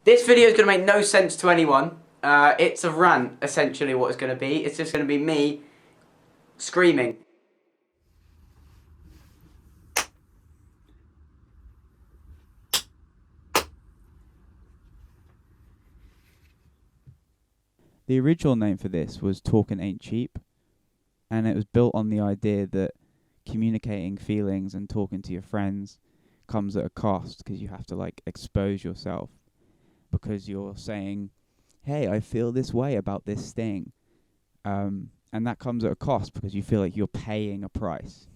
This video is going to make no sense to anyone. It's a rant, essentially, what it's going to be. It's just going to be me screaming. The original name for this was Talking Ain't Cheap, and it was built on the idea that communicating feelings and talking to your friends comes at a cost because you have to expose yourself because you're saying, hey, I feel this way about this thing. And that comes at a cost because you feel like you're paying a price.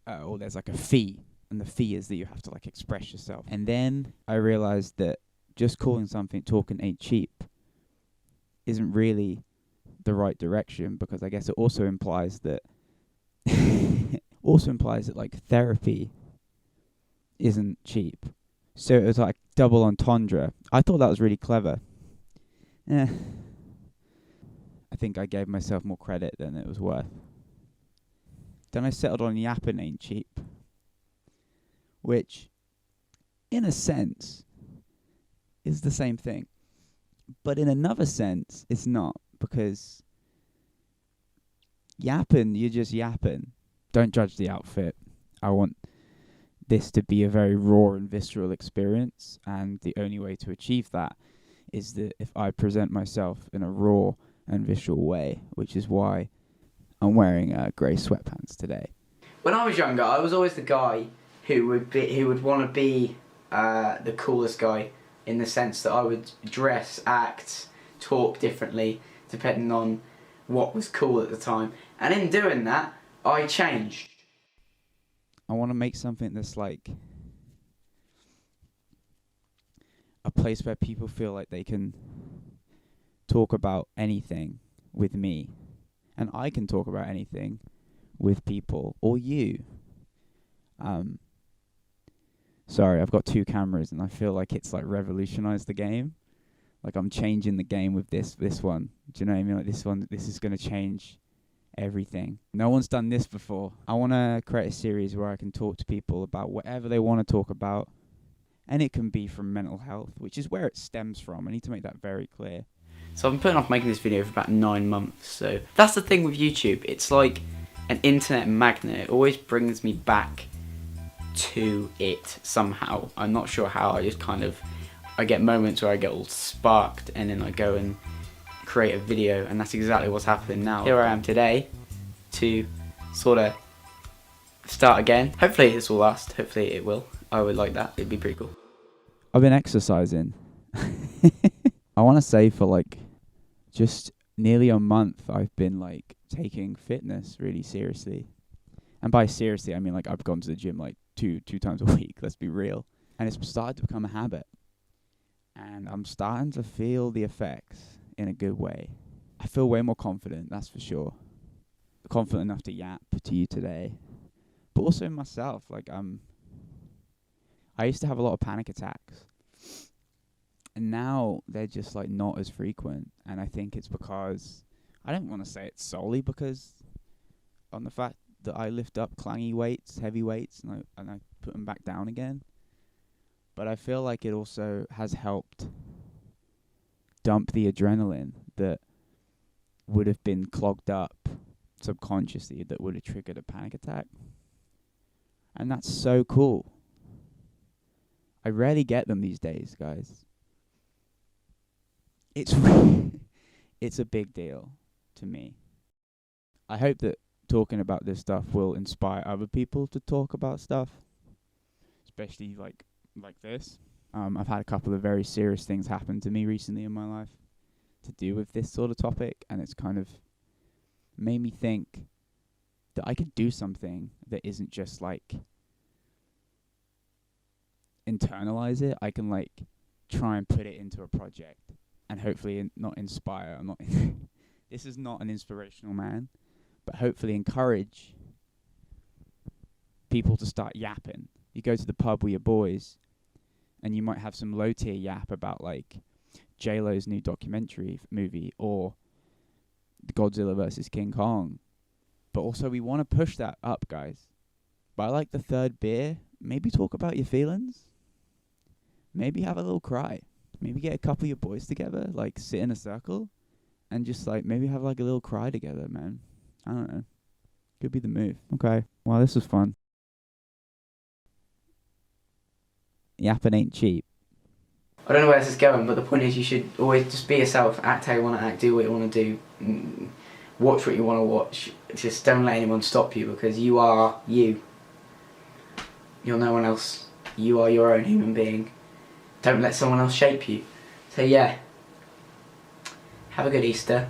Or there's a fee, and the fee is that you have to express yourself. And then I realized that just calling something Talking Ain't Cheap isn't really the right direction, because I guess it also implies that therapy isn't cheap. So it was double entendre. I thought that was really clever. I think I gave myself more credit than it was worth. Then I settled on yapping ain't cheap, which, in a sense, is the same thing. But in another sense, it's not, because yapping, you're just yapping. Don't judge the outfit. I want this to be a very raw and visceral experience, and the only way to achieve that is that if I present myself in a raw and visceral way, which is why I'm wearing grey sweatpants today. When I was younger, I was always the guy who would want to be the coolest guy, in the sense that I would dress, act, talk differently depending on what was cool at the time. And in doing that, I changed. I want to make something that's a place where people feel like they can talk about anything with me, and I can talk about anything with people, or you. Sorry, I've got two cameras, and I feel like it's revolutionized the game. I'm changing the game with this one. Do you know what I mean? This is going to change everything. No one's done this before. I want to create a series where I can talk to people about whatever they want to talk about, and it can be from mental health, which is where it stems from. I need to make that very clear. So I've been putting off making this video for about 9 months. So that's the thing with YouTube. It's like an internet magnet. It always brings me back to it somehow. I'm not sure how. I get moments where I get all sparked, and then I go and create a video, and that's exactly what's happening now. Here I am today to sort of start again. Hopefully this will last. Hopefully it will. I would like that. It'd be pretty cool. I've been exercising. I want to say for just nearly a month I've been taking fitness really seriously. And by seriously, I mean I've gone to the gym two times a week, let's be real. And it's started to become a habit. And I'm starting to feel the effects in a good way. I feel way more confident, that's for sure. Confident enough to yap to you today. But also in myself, I used to have a lot of panic attacks. And now they're just not as frequent. And I think it's because, I don't want to say it's solely because on the fact that I lift up clangy weights, heavy weights, and I put them back down again. But I feel like it also has helped dump the adrenaline that would have been clogged up subconsciously, that would have triggered a panic attack. And that's so cool. I rarely get them these days, guys. It's a big deal to me. I hope that talking about this stuff will inspire other people to talk about stuff, especially like this. I've had a couple of very serious things happen to me recently in my life to do with this sort of topic, and it's kind of made me think that I could do something that isn't just internalize it. I can try and put it into a project and hopefully not inspire. I'm not this is not an inspirational man, but hopefully encourage people to start yapping. You go to the pub with your boys and you might have some low tier yap about J-Lo's new documentary movie or Godzilla versus King Kong. But also we want to push that up, guys. By the third beer, maybe talk about your feelings. maybe have a little cry. Maybe get a couple of your boys together, like sit in a circle, and just like maybe have like a little cry together, man. I don't know. Could be the move. Okay. Well, this was fun. Yapping ain't cheap. I don't know where this is going, but the point is you should always just be yourself, act how you want to act, do what you want to do, watch what you want to watch. Just don't let anyone stop you, because you are you. You're no one else. You are your own human being. Don't let someone else shape you. So yeah, have a good Easter.